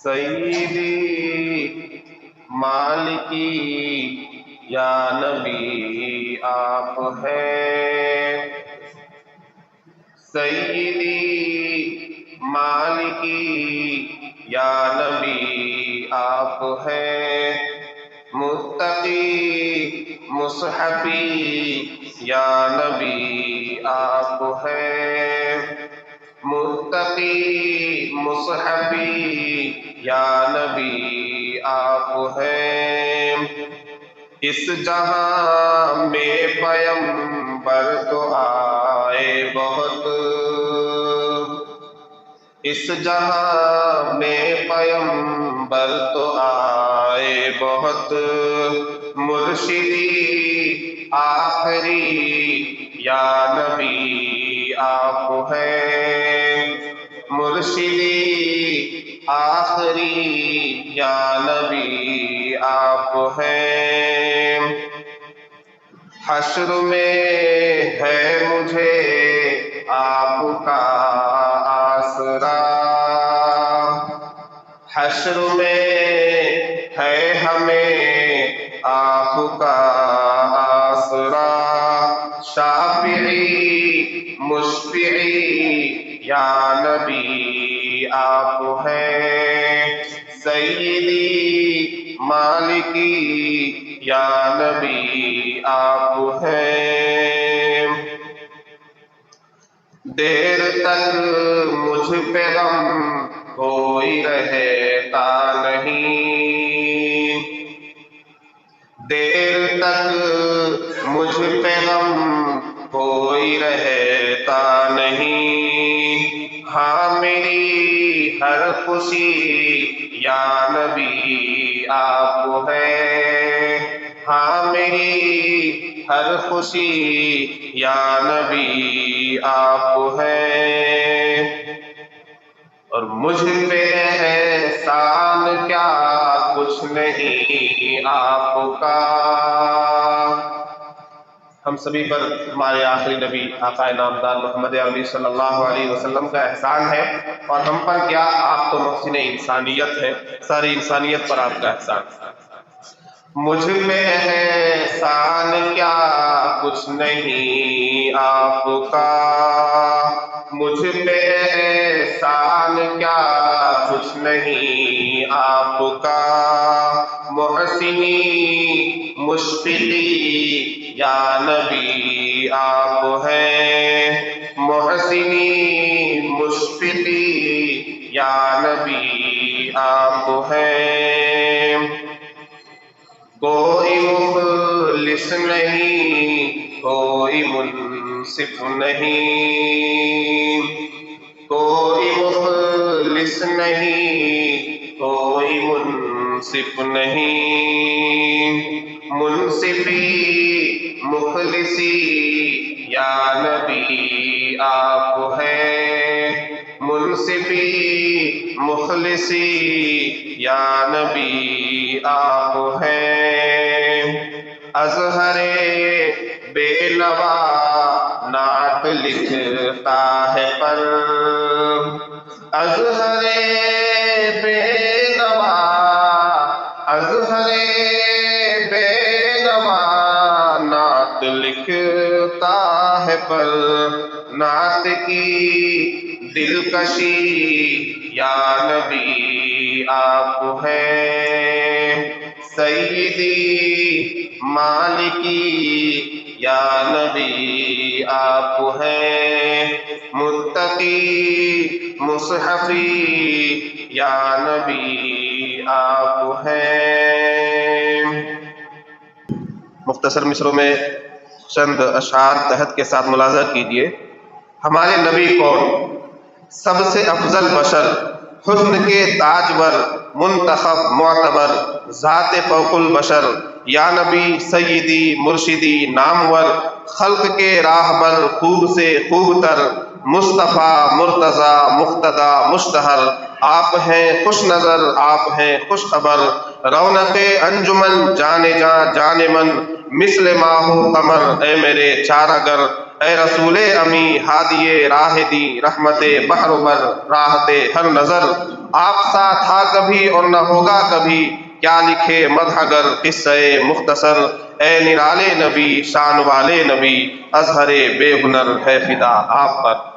سیدی مالکی یا نبی آپ ہیں، سیدی مالکی یا نبی آپ ہیں، متقی مصحفی یا نبی آپ ہیں، متقی مصحفی یا نبی آپ ہیں، اس جہاں میں پیغمبر تو آئے بہت، اس جہاں میں پیغمبر تو آئے بہت، مرشدی آخری یا نبی آپ ہیں، مرشدی آخری یا نبی آپ ہیں، حشر میں ہے مجھے آپ کا آسرا، حشر میں ہے ہمیں آپ کا آسرا، شافعی مشفعی یا نبی آپ ہیں، سیدی مالکی یا نبی آپ ہیں، دیر تک مجھ پہ غم کوئی رہتا نہیں، دیر تک مجھ پہ غم کوئی رہتا نہیں، ہاں میری ہر خوشی یا نبی آپ ہیں، ہاں میری ہر خوشی یا نبی آپ ہیں، اور مجھ پہ احسان کیا کچھ نہیں آپ کا، ہم سبھی پر ہمارے آخری نبی آقا نامدار محمد عربی صلی اللہ علیہ وسلم کا احسان ہے، اور ہم پر کیا، آپ تو محسن انسانیت ہے، ساری انسانیت پر آپ کا احسان ہے، مجھ پہ احسان کیا کچھ نہیں آپ کا، مجھ پہ احسان کیا کچھ نہیں آپ کا، محسنی مشفقی یا نبی آپ ہیں، محسنی مشفقی یا نبی آپ ہیں، کوئی مخلص نہیں کوئی منصف نہیں، کوئی مخلص نہیں کوئی منصف نہیں، منصفی مخلصی یا نبی آپ ہیں، منصفی مخلصی یا نبی آپ ہیں، اظہر بے نوا نعت لکھتا ہے پر، اظہر بے نوا، اظہر بے نوا نعت لکھتا ہے پر، نعت کی دلکشی یا نبی آپ ہیں، سیدی مالکی یا نبی آپ ہیں، متقی مصحفی یا نبی آپ ہیں۔ مختصر مصروں میں چند اشعار تحت کے ساتھ ملاحظہ کیجیے۔ ہمارے نبی کون؟ سب سے افضل بشر، حسن کے تاجور، منتخب معتبر، ذات فوق البشر، یا نبی سیدی مرشدی نامور، خلق کے راہبر خوب سے خوب تر، مصطفیٰ مرتضیٰ مقتدیٰ مشتہر، آپ ہیں خوش نظر آپ ہیں خوش خبر، رونق انجمن جانے جاں جانے من، مثل ماہ و قمر، اے میرے چارہ گر، اے رسول امی ہادی راہ دی، رحمت بحر بر راحت ہر نظر، آپ سا تھا کبھی اور نہ ہوگا کبھی، کیا لکھے مدح گر قصہ مختصر، اے نرالے نبی شان والے نبی، اظہر بے ہنر ہے فدا آپ پر۔